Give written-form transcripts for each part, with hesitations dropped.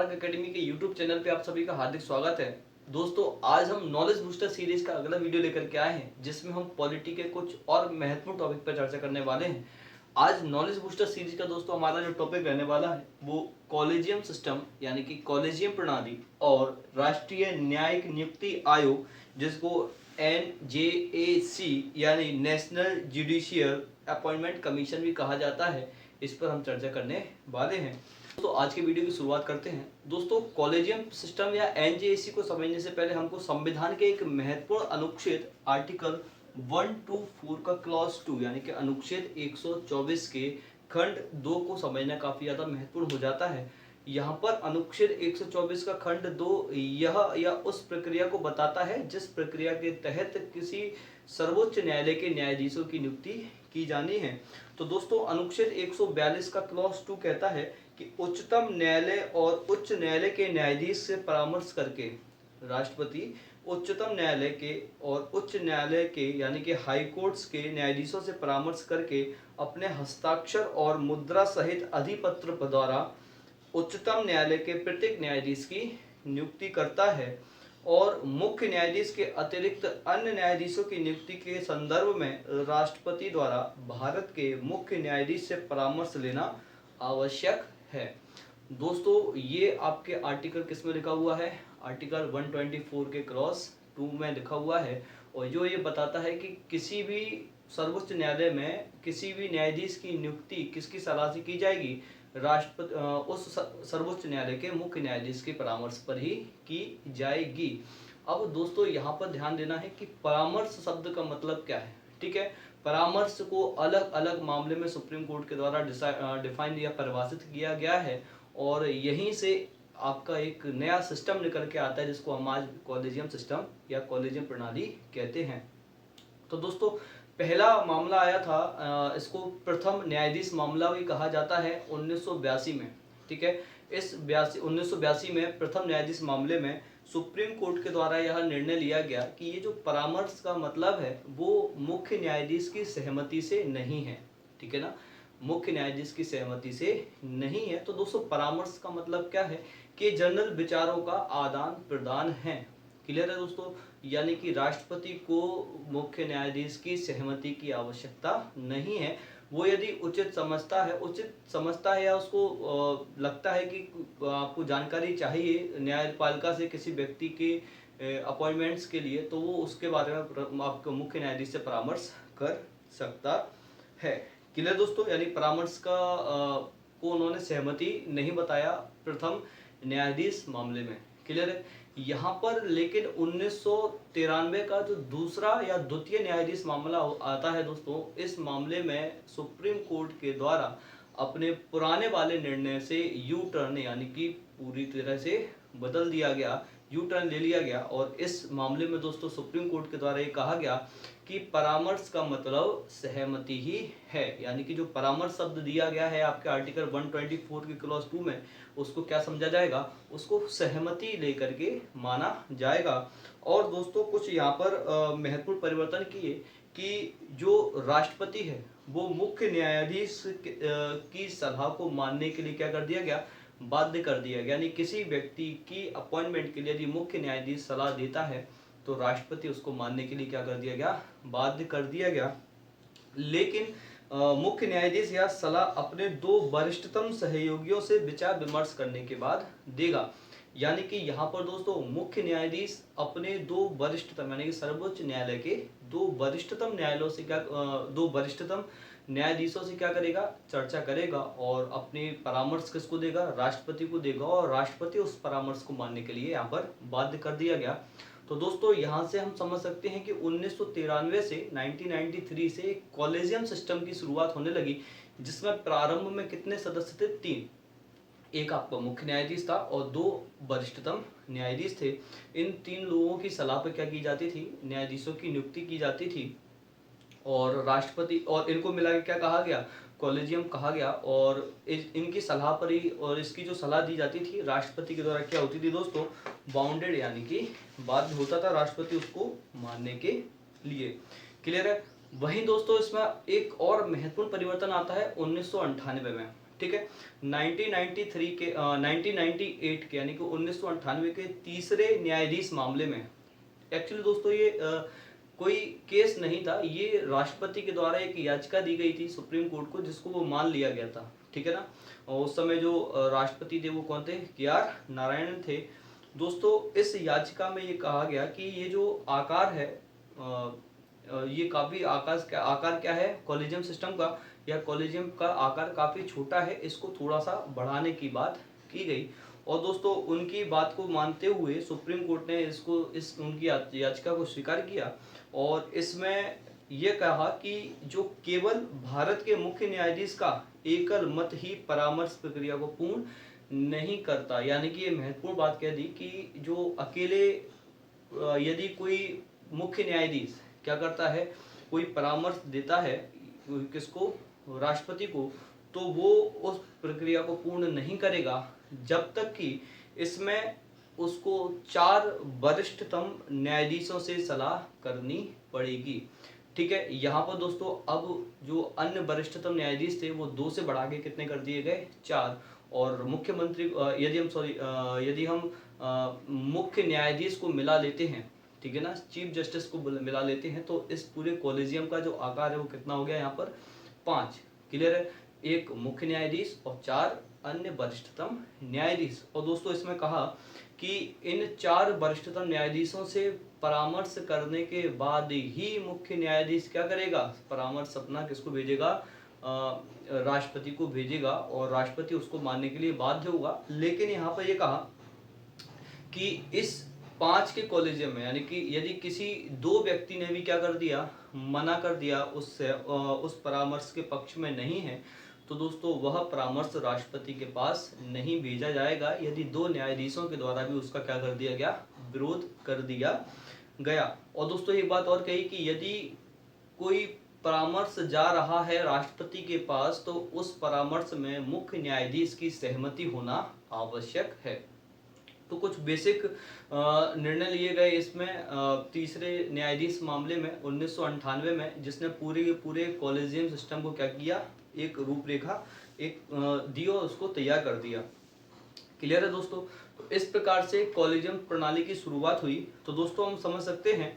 Tarak academy के YouTube channel पे आप सभी का हार्दिक स्वागत है। दोस्तों, आज हम नॉलेज बूस्टर सीरीज का अगला वीडियो लेकर के आए हैं, जिसमें हम पॉलिटी के कुछ और महत्वपूर्ण टॉपिक पर चर्चा करने वाले हैं। आज नॉलेज बूस्टर सीरीज का दोस्तों हमारा जो टॉपिक रहने वाला है वो कॉलेजियम सिस्टम यानी कि कॉलेजियम प्रणाली और राष्ट्रीय न्यायिक नियुक्ति आयोग, जिसको NJAC यानी नेशनल जुडिशियल अपॉइंटमेंट कमीशन भी कहा जाता है, इस पर हम चर्चा करने वाले हैं। तो आज के वीडियो की शुरुआत करते हैं। दोस्तों, कॉलेजियम सिस्टम या NJAC को समझने से पहले हमको संविधान के एक महत्वपूर्ण अनुच्छेद आर्टिकल 124 का क्लॉज 2 यानी कि अनुच्छेद 124 के खंड 2 को समझना काफी ज्यादा महत्वपूर्ण हो जाता है। यहाँ पर अनुच्छेद 124 का खंड 2 यह या उस प्रक्रिया को बताता है जिस प्रक्रिया के तहत किसी सर्वोच्च न्यायालय के न्यायाधीशों की नियुक्ति की जानी है। तो दोस्तों, अनुच्छेद 142 का क्लॉज 2 कहता है कि उच्चतम न्यायालय और उच्च न्यायालय के न्यायाधीश से परामर्श करके राष्ट्रपति उच्चतम न्यायालय के और उच्च न्यायालय के यानी कि हाई कोर्ट्स के न्यायाधीशों से परामर्श करके अपने हस्ताक्षर और मुद्रा सहित अधिपत्र द्वारा उच्चतम न्यायालय के प्रत्येक न्यायाधीश की नियुक्ति करता है और मुख्य न्यायाधीश के अतिरिक्त अन्य न्यायाधीशों की नियुक्ति के संदर्भ में राष्ट्रपति द्वारा भारत के मुख्य न्यायाधीश से परामर्श लेना आवश्यक है। दोस्तों, ये आपके आर्टिकल किस में लिखा हुआ है? आर्टिकल 124 के क्रॉस 2 में लिखा हुआ है और जो ये बताता है कि किसी भी सर्वोच्च न्यायालय में किसी भी न्यायाधीश की नियुक्ति किसकी सलाह से की जाएगी? राष्ट्रपति उस सर्वोच्च न्यायालय के मुख्य न्यायाधीश के परामर्श पर ही की जाएगी। अब दोस्तों, यहाँ पर ध्यान देना है कि परामर्श शब्द का मतलब क्या है। ठीक है, परामर्श को अलग अलग मामले में सुप्रीम कोर्ट के द्वारा डिफाइन या परिभाषित किया गया है और यहीं से आपका एक नया सिस्टम निकल के आता है जिसको हम आज कॉलेजियम सिस्टम या कॉलेजियम प्रणाली कहते हैं। तो दोस्तों, पहला मामला आया था, इसको प्रथम न्यायाधीश मामला भी कहा जाता है 1982 में। ठीक है, इस 1982 में प्रथम न्यायाधीश मामले में सुप्रीम कोर्ट के द्वारा यह निर्णय लिया गया कि ये जो परामर्श का मतलब है वो मुख्य न्यायाधीश की सहमति से नहीं है। ठीक है ना, मुख्य न्यायाधीश की सहमति से नहीं है। तो दोस्तों, परामर्श का मतलब क्या है कि जनरल विचारों का आदान प्रदान है। क्लियर है दोस्तों? यानी कि राष्ट्रपति को मुख्य न्यायाधीश की सहमति की आवश्यकता नहीं है। वो यदि उचित समझता है या उसको लगता है कि आपको जानकारी चाहिए न्यायपालिका से किसी व्यक्ति के अपॉइंटमेंट्स के लिए, तो वो उसके बारे में आपको मुख्य न्यायाधीश से परामर्श कर सकता है। क्लियर दोस्तों? यानी परामर्श का को उन्होंने सहमति नहीं बताया प्रथम न्यायाधीश मामले में। क्लियर है? यहाँ पर लेकिन 1993 का जो दूसरा या द्वितीय न्यायाधीश मामला आता है दोस्तों, इस मामले में सुप्रीम कोर्ट के द्वारा अपने पुराने वाले निर्णय से यू टर्न यानी कि पूरी तरह से बदल दिया गया, यू टर्न ले लिया गया और इस मामले में दोस्तों सुप्रीम कोर्ट के द्वारा ये कहा गया कि परामर्श का मतलब सहमति ही है। यानी कि जो परामर्श शब्द दिया गया है आपके आर्टिकल 124 के क्लॉज 2 में, उसको क्या समझा जाएगा? उसको सहमति लेकर के माना जाएगा। और दोस्तों, कुछ यहाँ पर महत्वपूर्ण परिवर्तन किए कि जो राष्ट्रपति है वो मुख्य न्यायाधीश की सलाह को मानने के लिए क्या कर दिया गया? बाध्य कर दिया गया। यानी किसी व्यक्ति की अपॉइंटमेंट के लिए यदि मुख्य न्यायाधीश सलाह देता है तो राष्ट्रपति उसको मानने के लिए क्या कर दिया गया? बाध्य कर दिया गया। लेकिन मुख्य न्यायाधीश यह सलाह अपने 2 वरिष्ठतम सहयोगियों से विचार विमर्श करने के बाद देगा। यानी कि यहाँ पर दोस्तों मुख्य न्यायाधीश अपने 2 वरिष्ठतम यानी कि सर्वोच्च न्यायालय के 2 वरिष्ठतम न्यायालयों से 2 वरिष्ठतम न्यायाधीशों से क्या करेगा? चर्चा करेगा और अपने परामर्श किसको देगा? राष्ट्रपति को देगा और राष्ट्रपति उस परामर्श को मानने के लिए यहाँ पर बाध्य कर दिया गया। तो दोस्तों, यहाँ से हम समझ सकते हैं कि 1993 से 1993 से कॉलेजियम सिस्टम की शुरुआत होने लगी, जिसमें प्रारंभ में कितने सदस्य थे? 3। एक आपका मुख्य न्यायाधीश था और 2 वरिष्ठतम न्यायाधीश थे। इन 3 लोगों की सलाह पर क्या की जाती थी? न्यायाधीशों की नियुक्ति की जाती थी और राष्ट्रपति और इनको मिला के क्या कहा गया? कॉलेजियम कहा गया। और इनकी सलाह पर ही और इसकी जो सलाह दी जाती थी राष्ट्रपति के द्वारा क्या होती थी दोस्तों? बाउंडेड यानी कि बाध्य होता था राष्ट्रपति उसको मानने के लिए। क्लियर है? वहीं दोस्तों इसमें एक और महत्वपूर्ण परिवर्तन आता है 1998 में। ठीक है। 1998 के यानी कि 1998 के तीसरे न्यायाधीश मामले में, एक्चुअली दोस्तों ये कोई केस नहीं था, ये राष्ट्रपति के द्वारा एक याचिका दी गई थी सुप्रीम कोर्ट को, जिसको वो मान लिया गया था, ठीक है ना। और उस समय जो राष्ट्रपति थे वो कौन थे, के.आर. नारायणन थे। दोस्तों इस याचिका में ये कहा गया कि ये जो आकार है, ये काफी आकार क्या है कॉलेजियम सिस्टम का, या कॉलेजियम का आकार काफी छोटा है, इसको थोड़ा सा बढ़ाने की बात की गई। और दोस्तों उनकी बात को मानते हुए सुप्रीम कोर्ट ने इस उनकी याचिका को स्वीकार किया, और इसमें यह कहा कि जो केवल भारत के मुख्य न्यायाधीश का एकल मत ही परामर्श प्रक्रिया को पूर्ण नहीं करता। यानी कि ये महत्वपूर्ण बात कह दी कि जो अकेले यदि कोई मुख्य न्यायाधीश क्या करता है, कोई परामर्श देता है किसको, राष्ट्रपति को, तो वो उस प्रक्रिया को पूर्ण नहीं करेगा जब तक कि इसमें उसको 4 वरिष्ठतम न्यायाधीशों से सलाह करनी पड़ेगी, ठीक है। यहाँ पर दोस्तों अब जो अन्य वरिष्ठतम न्यायाधीश थे वो 2 से बढ़ा के कितने कर दिए गए, 4। और मुख्यमंत्री यदि हम मुख्य न्यायाधीश को मिला लेते हैं, ठीक है ना, चीफ जस्टिस को मिला लेते हैं, तो इस पूरे कॉलेजियम का जो आकार है वो कितना हो गया यहाँ पर, 5। क्लियर है, एक मुख्य न्यायाधीश और 4 अन्य वरिष्ठतम न्यायाधीश। और दोस्तों इसमें कहा कि इन 4 वरिष्ठतम न्यायाधीशों से परामर्श करने के बाद ही मुख्य न्यायाधीश क्या करेगा, परामर्श अपना किसको भेजेगा, राष्ट्रपति को भेजेगा, और राष्ट्रपति उसको मानने के लिए बाध्य होगा। लेकिन यहाँ पर यह कहा कि इस 5 के कॉलेजियम में, यानी कि यदि किसी 2 व्यक्ति ने भी क्या कर दिया, मना कर दिया, उससे उस परामर्श के पक्ष में नहीं है, तो दोस्तों वह परामर्श राष्ट्रपति के पास नहीं भेजा जाएगा, यदि 2 न्यायाधीशों के द्वारा भी उसका क्या कर दिया गया, विरोध कर दिया गया। और दोस्तों एक बात और कही कि यदि कोई परामर्श जा रहा है राष्ट्रपति के पास, तो उस परामर्श में मुख्य न्यायाधीश की सहमति होना आवश्यक है। तो कुछ बेसिक निर्णय लिए गए इसमें तीसरे न्यायाधीश मामले में 1998 में, जिसने पूरे कॉलेजियम सिस्टम को क्या किया, एक रूपरेखा दी और उसको तैयार कर दिया। क्लियर है दोस्तों। तो इस प्रकार से कॉलेजियम प्रणाली की शुरुआत हुई। तो दोस्तों हम समझ सकते हैं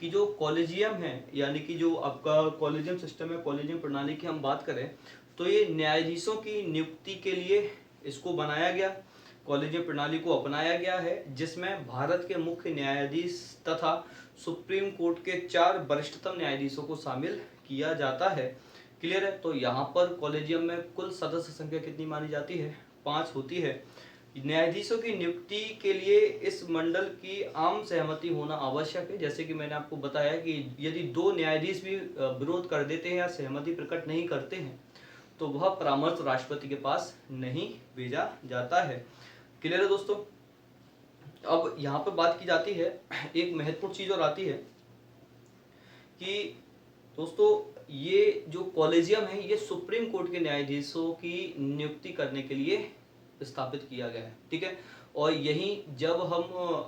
कि जो कॉलेजियम है, यानी कि जो आपका कॉलेजियम सिस्टम है, कॉलेजियम प्रणाली की हम बात करें, तो ये न्यायाधीशों की नियुक्ति के लिए इसको बनाया गया, कॉलेजियम प्रणाली को अपनाया गया है, जिसमें भारत के मुख्य न्यायाधीश तथा सुप्रीम कोर्ट के 4 वरिष्ठतम न्यायाधीशों को शामिल किया जाता है। क्लियर है। तो यहाँ पर कॉलेजियम में कुल सदस्य संख्या कितनी मानी जाती है, 5 होती है। न्यायाधीशों की नियुक्ति के लिए इस मंडल की आम सहमति होना आवश्यक है। जैसे कि मैंने आपको बताया कि यदि 2 न्यायाधीश भी विरोध कर देते हैं या सहमति प्रकट नहीं करते हैं, तो वह परामर्श राष्ट्रपति के पास नहीं भेजा जाता है। क्लियर है दोस्तों। अब यहाँ पर बात की जाती है, एक महत्वपूर्ण चीज और आती है कि दोस्तों ये जो कॉलेजियम है, ये सुप्रीम कोर्ट के न्यायाधीशों की नियुक्ति करने के लिए स्थापित किया गया है, ठीक है। और यही जब हम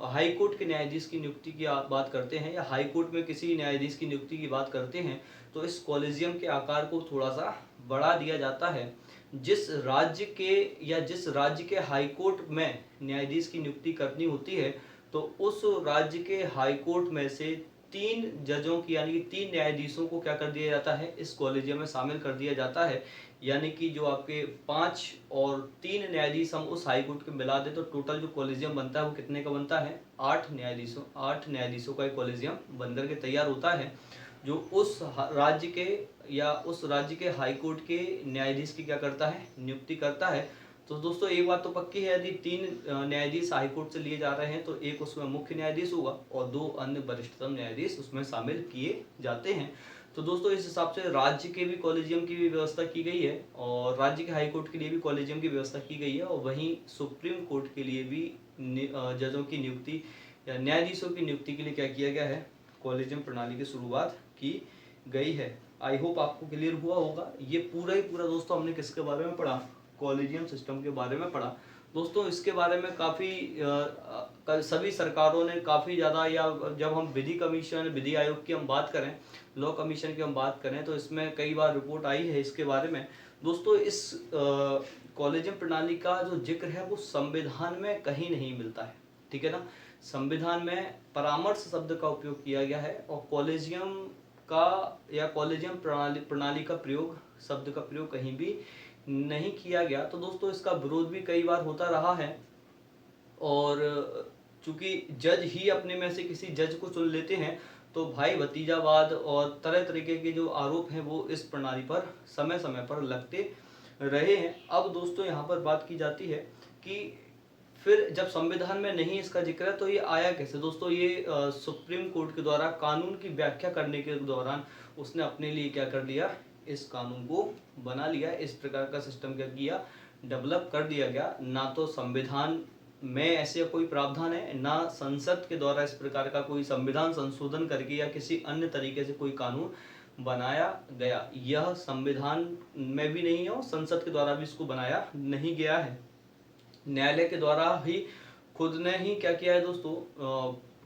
हाई कोर्ट के न्यायाधीश की नियुक्ति की बात करते हैं, या हाई कोर्ट में किसी न्यायाधीश की नियुक्ति की बात करते हैं, तो इस कॉलेजियम के आकार को थोड़ा सा बढ़ा दिया जाता है। जिस राज्य के हाई कोर्ट में न्यायाधीश की नियुक्ति करनी होती है, तो उस राज्य के हाई कोर्ट में से 3 जजों की, यानी कि 3 न्यायाधीशों को क्या कर दिया जाता है, इस कॉलेजियम में शामिल कर दिया जाता है। यानी कि जो आपके 5 और 3 न्यायाधीश हम उस हाई कोर्ट के मिला दे, तो टोटल जो कॉलेजियम बनता है वो कितने का बनता है, 8 न्यायाधीशों का एक कॉलेजियम बनकर के तैयार होता है, जो उस राज्य के हाई कोर्ट के न्यायाधीश की क्या करता है, नियुक्ति करता है। तो दोस्तों एक बात तो पक्की है, यदि 3 न्यायाधीश हाई कोर्ट से लिए जा रहे हैं, तो एक उसमें मुख्य न्यायाधीश होगा और 2 अन्य वरिष्ठतम न्यायाधीश उसमें शामिल किए जाते हैं। तो दोस्तों इस हिसाब से राज्य के भी कॉलेजियम की भी व्यवस्था की गई है, और राज्य के हाई कोर्ट के लिए भी कॉलेजियम की व्यवस्था की गई है, और वहीं सुप्रीम कोर्ट के लिए भी जजों की नियुक्ति या न्यायाधीशों की नियुक्ति के लिए क्या किया गया है, कॉलेजियम प्रणाली की शुरुआत की गई है। आई होप आपको क्लियर हुआ होगा। ये पूरा ही पूरा दोस्तों हमने किसके बारे में पढ़ा, कॉलेजियम सिस्टम के बारे में पढ़ा। दोस्तों इसके बारे में काफ़ी सभी सरकारों ने काफ़ी ज़्यादा, या जब हम विधि आयोग की हम बात करें, लॉ कमीशन की हम बात करें, तो इसमें कई बार रिपोर्ट आई है इसके बारे में। दोस्तों इस कॉलेजियम प्रणाली का जो जिक्र है वो संविधान में कहीं नहीं मिलता है, ठीक है ना। संविधान में परामर्श शब्द का उपयोग किया गया है और कॉलेजियम का या कॉलेजियम प्रणाली का प्रयोग, शब्द का प्रयोग कहीं भी नहीं किया गया। तो दोस्तों इसका विरोध भी कई बार होता रहा है और चूंकि जज ही अपने में से किसी जज को चुन लेते हैं तो भाई भतीजावाद और तरह तरीके के जो आरोप हैं वो इस प्रणाली पर समय समय पर लगते रहे हैं। अब दोस्तों यहाँ पर बात की जाती है कि फिर जब संविधान में नहीं इसका जिक्र है तो ये आया कैसे। दोस्तों ये सुप्रीम कोर्ट के द्वारा कानून की व्याख्या करने के दौरान उसने अपने लिए क्या कर लिया, इस कानून को बना लिया, इस प्रकार का सिस्टम क्या किया, डेवलप कर दिया गया। ना तो संविधान में ऐसे कोई प्रावधान है, ना संसद के द्वारा इस प्रकार का कोई संविधान संशोधन करके या किसी अन्य तरीके से कोई कानून बनाया गया। यह संविधान में भी नहीं है और संसद के द्वारा भी इसको बनाया नहीं गया है। न्यायालय के द्वारा ही खुद ने ही क्या किया है दोस्तों,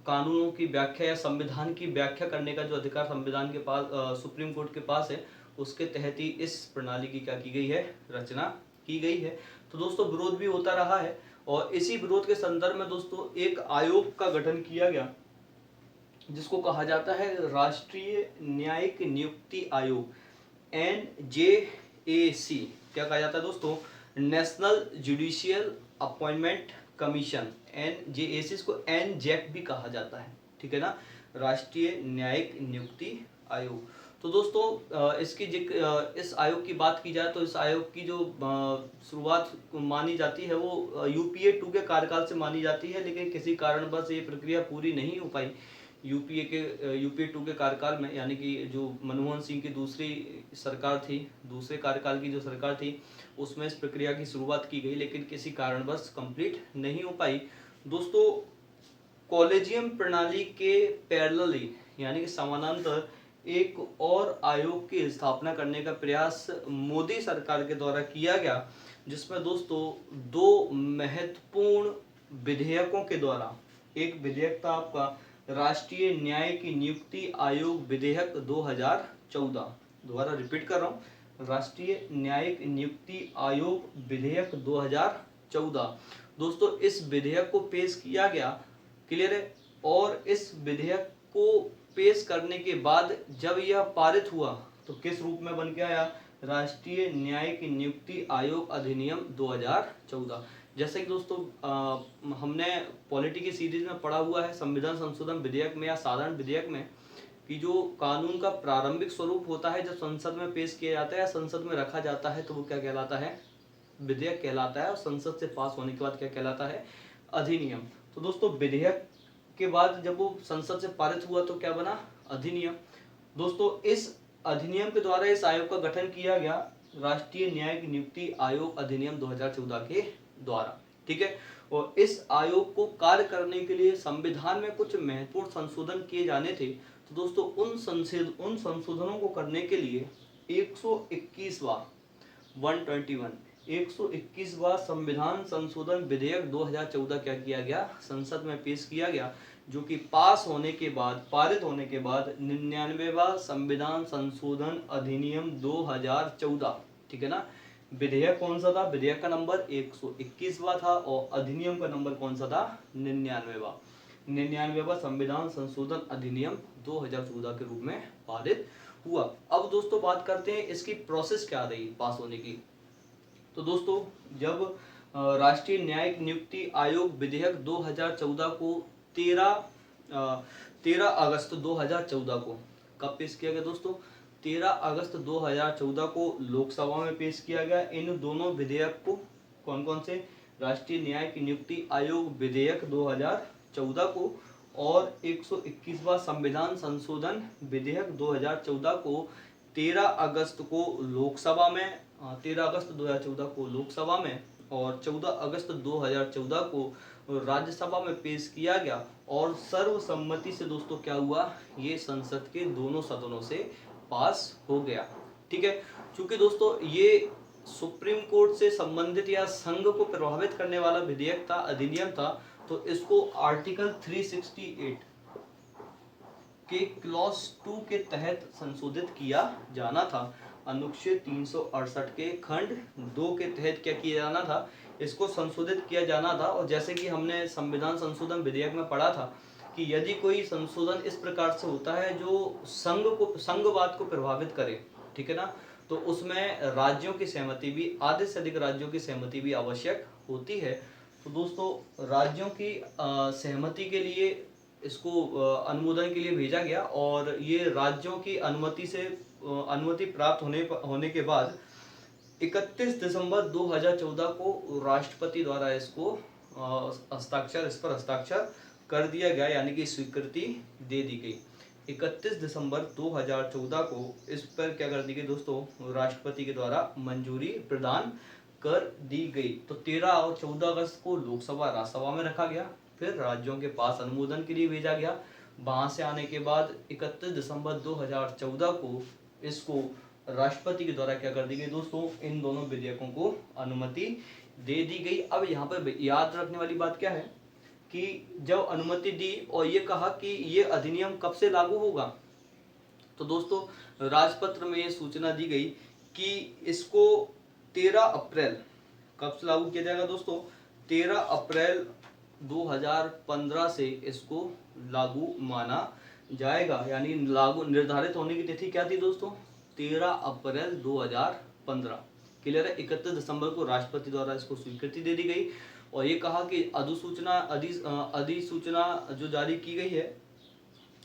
कानूनों की व्याख्या या संविधान की व्याख्या करने का जो अधिकार संविधान के पास, सुप्रीम कोर्ट के पास है, उसके तहत ही इस प्रणाली की क्या की गई है, रचना की गई है। तो दोस्तों विरोध भी होता रहा है और इसी विरोध के संदर्भ में दोस्तों एक आयोग का गठन किया गया जिसको कहा जाता है राष्ट्रीय न्यायिक नियुक्ति आयोग, NJAC। क्या कहा जाता है दोस्तों, national judicial appointment commission, NJAC, इसको NJAC भी कहा जाता है, ठीक है ना, राष्ट्रीय न्यायिक नियुक्ति आयोग। तो दोस्तों इसकी इस आयोग की बात की जाए तो इस आयोग की जो शुरुआत मानी जाती है वो UPA 2 के कार्यकाल से मानी जाती है, लेकिन किसी कारणवश ये प्रक्रिया पूरी नहीं हो पाई। UPA 2 के कार्यकाल में, यानी कि जो मनमोहन सिंह की दूसरी सरकार थी, दूसरे कार्यकाल की जो सरकार थी, उसमें इस प्रक्रिया की शुरुआत की गई, लेकिन किसी कारणवश कंप्लीट नहीं हो पाई। दोस्तों कॉलेजियम प्रणाली के पैरेलली यानी कि समानांतर एक और आयोग की स्थापना करने का प्रयास मोदी सरकार के द्वारा किया गया, जिसमें दोस्तों दो महत्वपूर्ण विधेयकों के द्वारा, एक विधेयक था आपका राष्ट्रीय न्याय की नियुक्ति आयोग विधेयक 2014, दोबारा रिपीट कर रहा हूँ, राष्ट्रीय न्यायिक नियुक्ति आयोग विधेयक 2014। दोस्तों इस विधेयक को पेश किया गया, क्लियर है, और इस विधेयक को पेश करने के बाद जब यह पारित हुआ तो किस रूप में बन के आया, राष्ट्रीय न्यायिक नियुक्ति आयोग अधिनियम 2014। जैसे कि दोस्तों हमने पॉलिटी की सीरीज में पढ़ा हुआ है संविधान संशोधन विधेयक में या साधारण विधेयक में कि जो कानून का प्रारंभिक स्वरूप होता है जब संसद में पेश किया जाता है या संसद में रखा जाता है तो वो क्या कहलाता है, विधेयक कहलाता है, और संसद से पास होने के बाद क्या कहलाता है, अधिनियम। तो दोस्तों विधेयक के बाद जब वो संसद से पारित हुआ तो क्या बना, अधिनियम। दोस्तों इस अधिनियम के द्वारा इस आयोग का गठन किया गया, राष्ट्रीय न्यायिक नियुक्ति आयोग अधिनियम 2014 के द्वारा, ठीक है। और इस आयोग को कार्य करने के लिए संविधान में कुछ महत्वपूर्ण संशोधन किए जाने थे। तो दोस्तों उन संशोधनों को करने के लिए 121वां संविधान संशोधन विधेयक 2014 क्या किया गया, संसद में पेश किया गया, जो कि पास होने के बाद, पारित होने के बाद 99वां संविधान संशोधन अधिनियम 2014, ठीक है ना। विधेयक कौन सा था, विधेयक का नंबर 121वां था और अधिनियम का नंबर कौन सा था, 99वां संविधान संशोधन अधिनियम 2014 के रूप में पारित हुआ। अब दोस्तों बात करते हैं इसकी प्रोसेस क्या रही पास होने की। तो दोस्तों जब राष्ट्रीय न्यायिक नियुक्ति आयोग विधेयक 2014 को 13 अगस्त 2014 को कब पेश किया गया दोस्तों, 13 अगस्त 2014 को लोकसभा में पेश किया गया। इन दोनों विधेयक को, कौन कौन से, राष्ट्रीय न्यायिक नियुक्ति आयोग विधेयक 2014 को और 121वां संविधान संशोधन विधेयक 2014 को 13 अगस्त को लोकसभा में, 13 अगस्त 2014 को लोकसभा में और 14 अगस्त 2014 को राज्यसभा में पेश किया गया और सर्वसम्मति से दोस्तों क्या हुआ, ये संसद के दोनों सदनों से पास हो गया, ठीक है। क्योंकि दोस्तों ये सुप्रीम कोर्ट से संबंधित या संघ को प्रभावित करने वाला विधेयक था, अधिनियम था, तो इसको आर्टिकल 368 के क्लॉज 2 के तहत संशोधित किया जाना था। अनुच्छेद 368 के खंड 2 के तहत क्या किया जाना था, इसको संशोधित किया जाना था। और जैसे कि हमने संविधान संशोधन विधेयक में पढ़ा था कि यदि कोई संशोधन इस प्रकार से होता है जो संघवाद को प्रभावित करे, ठीक है ना, तो उसमें राज्यों की सहमति भी, आधे से अधिक राज्यों की सहमति भी आवश्यक होती है। तो दोस्तों राज्यों की सहमति के लिए इसको अनुमोदन के लिए भेजा गया और ये राज्यों की अनुमति प्राप्त होने के बाद 31 दिसंबर 2014 को राष्ट्रपति द्वारा इस पर हस्ताक्षर कर दिया गया, यानी कि स्वीकृति दे दी गई। 31 दिसंबर 2014 को इस पर क्या कर दी गई दोस्तों, राष्ट्रपति के द्वारा मंजूरी प्रदान कर दी गई। तो 13 और 14 अगस्त को लोकसभा राज्यसभा में रखा गया, फिर राज्यों के पास अनुमोदन के लिए भेजा गया। वहां से आने के बाद 31 दिसंबर 2014 को इसको राष्ट्रपति के द्वारा क्या कर दी गई दोस्तों, इन दोनों विधेयकों को अनुमति दे दी गई। अब यहाँ पर याद रखने वाली बात क्या है कि जब अनुमति दी और ये कहा कि ये अधिनियम कब से लागू होगा, तो दोस्तों राजपत्र में ये सूचना दी गई कि इसको 13 अप्रैल कब से लागू किया जाएगा दोस्तों, 13 अप्रैल 2015 से इसको लागू माना जाएगा। यानी लागू निर्धारित होने की तिथि क्या थी दोस्तों, 13 अप्रैल 2015। क्लियर है। 31 दिसंबर को राष्ट्रपति द्वारा इसको स्वीकृति दे दी गई और ये कहा कि अधिसूचना जो जारी की गई है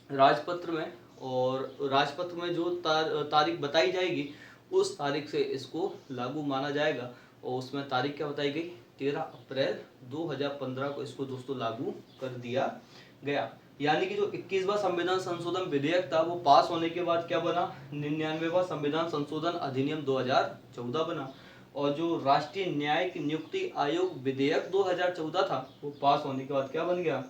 राजपत्र में, और राजपत्र में जो तारीख बताई जाएगी उस तारीख से इसको लागू माना जाएगा। और उसमें तारीख क्या बताई गई, 13 अप्रैल 2015 को इसको दोस्तों लागू कर दिया गया। यानी कि जो 21वां संविधान संशोधन विधेयक था वो पास होने के बाद क्या बना, 99वां संविधान संशोधन अधिनियम 2014 बना। और जो राष्ट्रीय न्यायिक नियुक्ति आयोग विधेयक 2014 था वो पास होने के बाद क्या बन गया,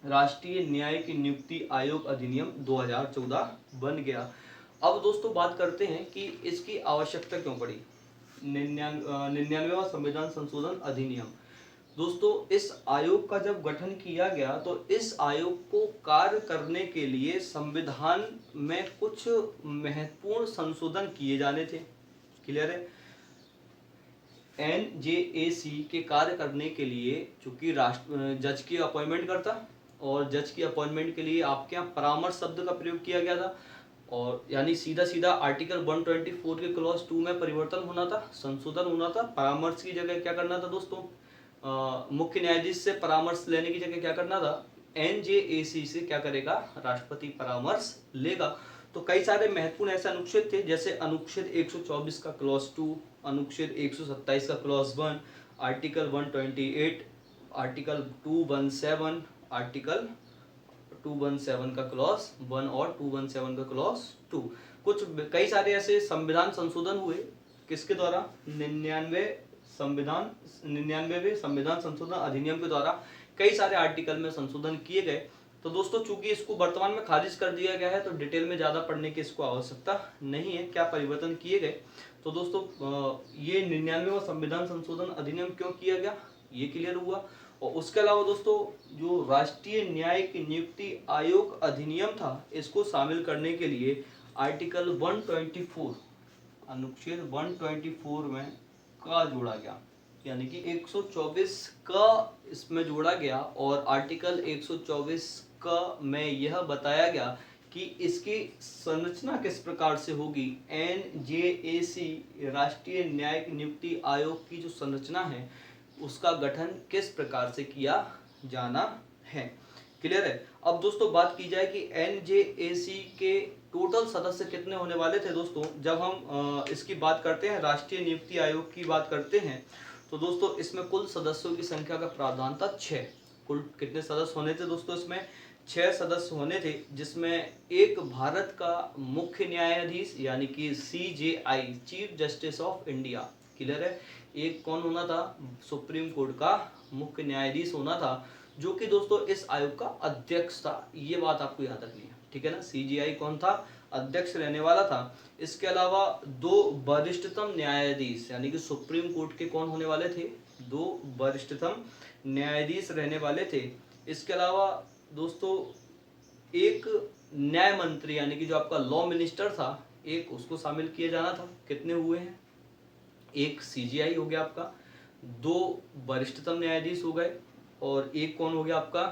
राष्ट्रीय न्यायिक नियुक्ति आयोग अधिनियम 2014 बन गया। अब दोस्तों बात करते हैं कि इसकी आवश्यकता क्यों पड़ी, 99वां संविधान संशोधन अधिनियम। दोस्तों इस आयोग का जब गठन किया गया तो इस आयोग को कार्य करने के लिए संविधान में कुछ महत्वपूर्ण संशोधन किए जाने थे। क्लियर है। NJAC के कार्य करने के लिए चूंकि जज की अपॉइंटमेंट करता और जज की अपॉइंटमेंट के लिए आपके यहाँ परामर्श शब्द का प्रयोग किया गया था, और यानी सीधा सीधा आर्टिकल 124 के क्लॉज 2 में परिवर्तन होना था, संशोधन होना था। परामर्श की जगह क्या करना था दोस्तों, मुख्य न्यायाधीश से परामर्श लेने की जगह क्या करना था, NJAC से क्या करेगा, राष्ट्रपति परामर्श लेगा। तो कई सारे महत्वपूर्ण ऐसे अनुच्छेद थे, जैसे अनुच्छेद 124 का क्लॉज 2, अनुच्छेद 127 का क्लॉज 1, आर्टिकल 128, आर्टिकल 217, आर्टिकल 217 का क्लॉज 1 और 217 का क्लॉज 2। कुछ कई सारे ऐसे संविधान संशोधन हुए किसके द्वारा, 99वें संविधान संशोधन अधिनियम के द्वारा कई सारे आर्टिकल में संशोधन किए गए। तो दोस्तों चूंकि इसको वर्तमान में खारिज कर दिया गया है तो डिटेल में ज्यादा पढ़ने की इसको आवश्यकता नहीं है, क्या परिवर्तन किए गए। तो दोस्तों ये 99वां संविधान संशोधन अधिनियम क्यों किया गया ये क्लियर हुआ। और उसके अलावा दोस्तों जो राष्ट्रीय न्यायिक नियुक्ति आयोग अधिनियम था इसको शामिल करने के लिए आर्टिकल 124 अनुच्छेद 124 में का जोड़ा गया, यानी कि 124 का इसमें जोड़ा गया और आर्टिकल 124 का में यह बताया गया कि इसकी संरचना किस प्रकार से होगी। NJAC राष्ट्रीय न्यायिक नियुक्ति आयोग की जो संरचना है उसका गठन किस प्रकार से किया जाना है। क्लियर है। अब दोस्तों बात की जाए कि NJAC के टोटल सदस्य कितने होने वाले थे दोस्तों। जब हम इसकी बात करते हैं, राष्ट्रीय नियुक्ति आयोग की बात करते हैं, तो दोस्तों इसमें कुल सदस्यों की संख्या का प्रावधान था 6। कुल कितने सदस्य होने थे दोस्तों, इसमें 6 सदस्य होने थे, जिसमें एक भारत का मुख्य न्यायाधीश यानी कि CJI chief justice of India. Clear है। एक कौन होना था, सुप्रीम कोर्ट का मुख्य न्यायाधीश होना था, जो कि दोस्तों इस आयोग का अध्यक्ष था। ये बात आपको याद रखनी है, ठीक है ना। CJI कौन था, अध्यक्ष रहने वाला था। इसके अलावा 2 वरिष्ठतम न्यायाधीश यानी कि सुप्रीम कोर्ट के कौन होने वाले थे, 2 वरिष्ठतम न्यायाधीश रहने वाले थे। इसके अलावा दोस्तों एक न्याय मंत्री यानी कि जो आपका लॉ मिनिस्टर था एक उसको शामिल किया जाना था, कितने हुए हैं? एक सीजीआई हो गया आपका, 2 वरिष्ठतम न्यायाधीश हो गए, और एक कौन हो गया आपका?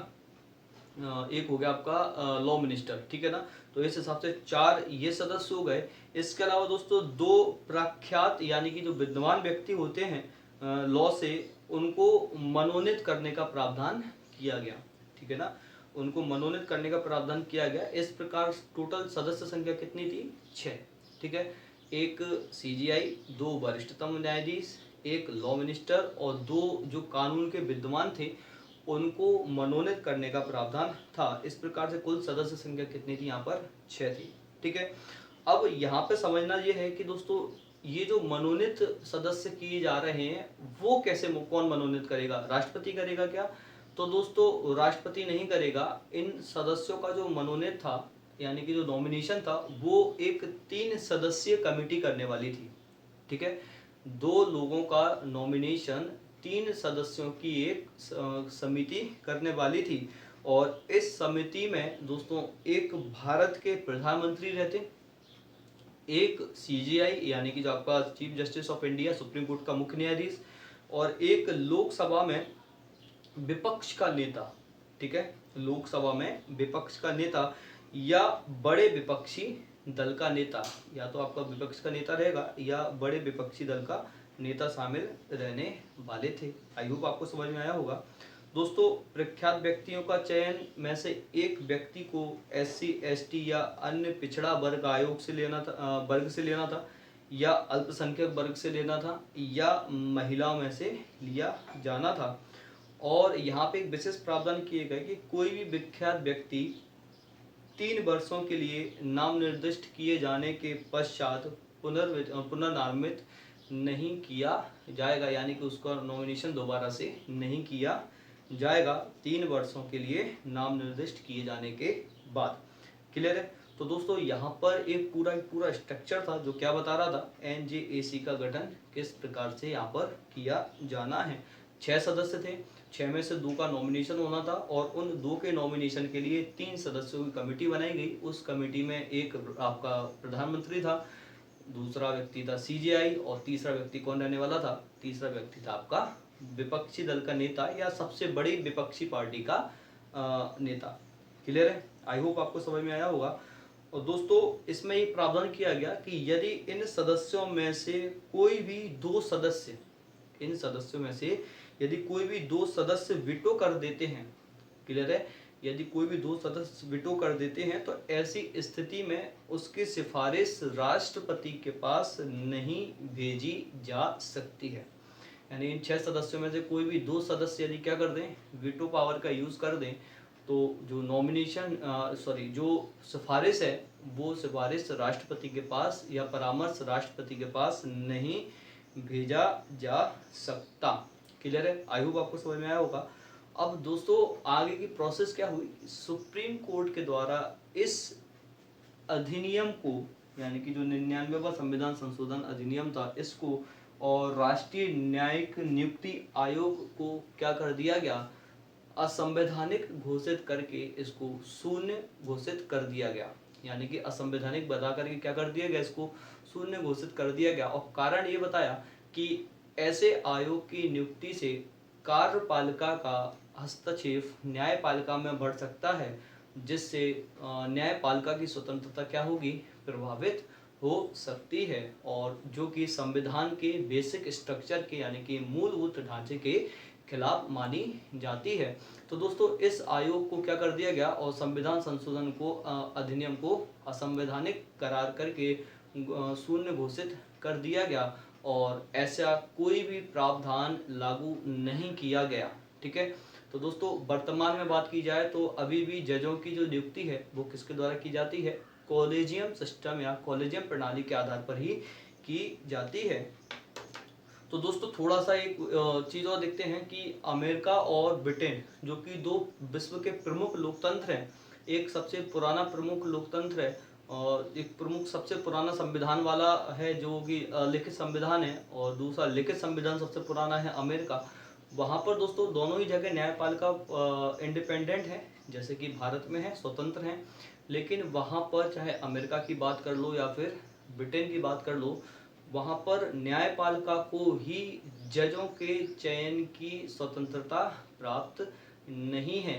एक हो गया आपका लॉ मिनिस्टर, ठीक है ना। तो इस हिसाब से 4 ये सदस्य हो गए। इसके अलावा दोस्तों 2 प्रख्यात यानी कि जो विद्वान व्यक्ति होते हैं लॉ से, उनको मनोनीत करने का प्रावधान किया गया, ठीक है ना। उनको मनोनीत करने का प्रावधान किया गया। इस प्रकार टोटल सदस्य संख्या कितनी थी? 6, ठीक है। एक सीजीआई, 2 वरिष्ठतम न्यायाधीश, एक लॉ मिनिस्टर और 2 जो कानून के विद्वान थे उनको मनोनीत करने का प्रावधान था। इस प्रकार से कुल सदस्य संख्या कितनी थी? यहाँ पर 6 थी, ठीक है। अब यहाँ पे समझना ये है कि दोस्तों ये जो मनोनीत सदस्य किए जा रहे हैं वो कैसे, कौन मनोनीत करेगा? राष्ट्रपति करेगा क्या? तो दोस्तों राष्ट्रपति नहीं करेगा। इन सदस्यों का जो मनोनीत था यानी कि जो नॉमिनेशन था वो एक 3 सदस्यीय कमेटी करने वाली थी, ठीक है। 2 लोगों का नॉमिनेशन 3 सदस्यों की एक समिति करने वाली थी। और इस समिति में दोस्तों एक भारत के प्रधानमंत्री रहते, एक सीजीआई यानी कि जो आपका chief justice of India, supreme court का मुख्य न्यायाधीश, और एक लोकसभा में विपक्ष का नेता, ठीक है। लोकसभा में विपक्ष का नेता या बड़े विपक्षी दल का नेता, या तो आपका विपक्ष का नेता रहेगा या बड़े विपक्षी दल का नेता शामिल रहने वाले थे। आई होप आपको समझ में आया होगा। दोस्तों प्रख्यात व्यक्तियों का चयन में से एक व्यक्ति को एससी, एसटी या अन्य पिछड़ा वर्ग आयोग से लेना था, वर्ग से लेना था, या अल्पसंख्यक वर्ग से लेना था, या महिलाओं में से लिया जाना था। और यहाँ पे एक विशेष प्रावधान किए गए कि कोई भी विख्यात व्यक्ति 3 वर्षों के लिए नाम निर्दिष्ट किए जाने के पश्चात पुनर्नामित नहीं किया जाएगा, यानी कि उसका नॉमिनेशन दोबारा से नहीं किया जाएगा 3 वर्षों के लिए नाम निर्दिष्ट किए जाने के बाद। क्लियर है? तो दोस्तों यहाँ पर एक पूरा स्ट्रक्चर था जो क्या बता रहा था, एनजेएसी का गठन किस प्रकार से यहाँ पर किया जाना है। 6 सदस्य थे, 6 में से 2 का नॉमिनेशन होना था, और उन 2 के नॉमिनेशन के लिए 3 सदस्यों की कमेटी बनाई गई। उस कमेटी में एक आपका प्रधानमंत्री था, दूसरा व्यक्ति था सीजीआई, और तीसरा व्यक्ति कौन रहने वाला था? तीसरा व्यक्ति था आपका विपक्षी दल का नेता या सबसे बड़ी विपक्षी पार्टी का नेता। क्लियर है? आई होप आपको समझ में आया होगा। और दोस्तों इसमें ये प्रावधान किया गया कि यदि इन सदस्यों में से कोई भी 2 सदस्य, इन सदस्यों में से यदि कोई भी 2 सदस्य विटो कर देते हैं, क्लियर है, यदि कोई भी 2 सदस्य विटो कर देते हैं तो ऐसी स्थिति में उसकी सिफारिश राष्ट्रपति के पास नहीं भेजी जा सकती है। यानी इन 6 सदस्यों में से कोई भी 2 सदस्य यदि क्या कर दें, वीटो पावर का यूज कर दें, तो जो नॉमिनेशन जो सिफारिश है वो सिफारिश राष्ट्रपति के पास या परामर्श राष्ट्रपति के पास नहीं भेजा जा सकता। क्लियर है? आई होप आपको समझ में आया होगा। अब दोस्तों आगे की प्रोसेस क्या हुई, सुप्रीम कोर्ट के द्वारा इस अधिनियम को, यानी कि जो 99वां संविधान संशोधन अधिनियम था, इसको और राष्ट्रीय न्यायिक नियुक्ति आयोग को क्या कर दिया गया, असंवैधानिक घोषित करके इसको शून्य घोषित कर दिया गया। यानी कि असंवैधानिक बता करके क्या कर दिया गया, इसको शून्य घोषित कर दिया गया। और कारण ये बताया कि ऐसे आयोग की नियुक्ति से कार्यपालिका का हस्तक्षेप न्यायपालिका में बढ़ सकता है, जिससे न्यायपालिका की स्वतंत्रता क्या होगी, प्रभावित हो सकती है, और जो कि संविधान के बेसिक स्ट्रक्चर के यानी कि मूलभूत ढांचे के खिलाफ मानी जाती है। तो दोस्तों इस आयोग को क्या कर दिया गया, और संविधान संशोधन को अधिनियम को असंवैधानिक करार करके शून्य घोषित कर दिया गया, और ऐसा कोई भी प्रावधान लागू नहीं किया गया। ठीक है, तो दोस्तों वर्तमान में बात की जाए तो अभी भी जजों की जो नियुक्ति है वो किसके द्वारा की जाती है, कॉलेजियम सिस्टम या कॉलेजियम प्रणाली के आधार पर ही की जाती है। तो दोस्तों थोड़ा सा एक चीज़ और देखते हैं कि अमेरिका और ब्रिटेन जो कि 2 विश्व के प्रमुख लोकतंत्र हैं, एक सबसे पुराना प्रमुख लोकतंत्र है और एक प्रमुख सबसे पुराना संविधान वाला है जो कि लिखित संविधान है, और दूसरा लिखित संविधान सबसे पुराना है अमेरिका। वहाँ पर दोस्तों दोनों ही जगह न्यायपालिका इंडिपेंडेंट है, जैसे कि भारत में है, स्वतंत्र हैं, लेकिन वहाँ पर चाहे अमेरिका की बात कर लो या फिर ब्रिटेन की बात कर लो, वहाँ पर न्यायपालिका को ही जजों के चयन की स्वतंत्रता प्राप्त नहीं है।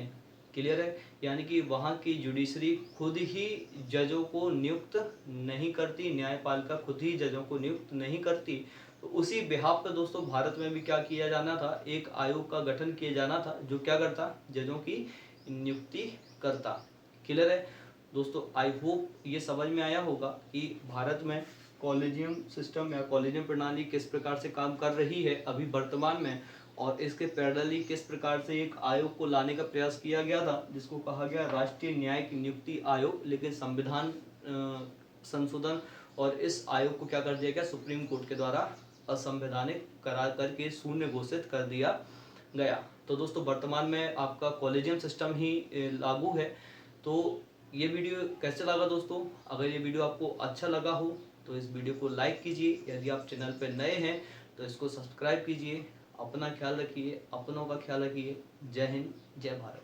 क्लियर है? यानी कि वहाँ की जुडिशरी खुद ही जजों को नियुक्त नहीं करती, न्यायपालिका खुद ही जजों को नियुक्त नहीं करती। तो उसी बिहाफ पे दोस्तों भारत में भी क्या किया जाना था, एक आयोग का गठन किया जाना था जो क्या करता, जजों की नियुक्ति करता। क्लियर है दोस्तों? आई होप ये समझ में आया होगा कि भारत में कॉलेजियम सिस्टम या कॉलेजियम प्रणाली किस प्रकार से काम कर रही है अभी वर्तमान में, और इसके पैरेलली किस प्रकार से एक आयोग को लाने का प्रयास किया गया था जिसको कहा गया राष्ट्रीय न्यायिक नियुक्ति आयोग, लेकिन संविधान संशोधन और इस आयोग को क्या कर दिया गया, सुप्रीम कोर्ट के द्वारा असंवैधानिक करार करके शून्य घोषित कर दिया गया। तो दोस्तों वर्तमान में आपका कॉलेजियम सिस्टम ही लागू है। तो ये वीडियो कैसे लगा दोस्तों? अगर ये वीडियो आपको अच्छा लगा हो तो इस वीडियो को लाइक कीजिए, यदि आप चैनल पर नए हैं तो इसको सब्सक्राइब कीजिए। अपना ख्याल रखिए, अपनों का ख्याल रखिए। जय हिंद, जय भारत।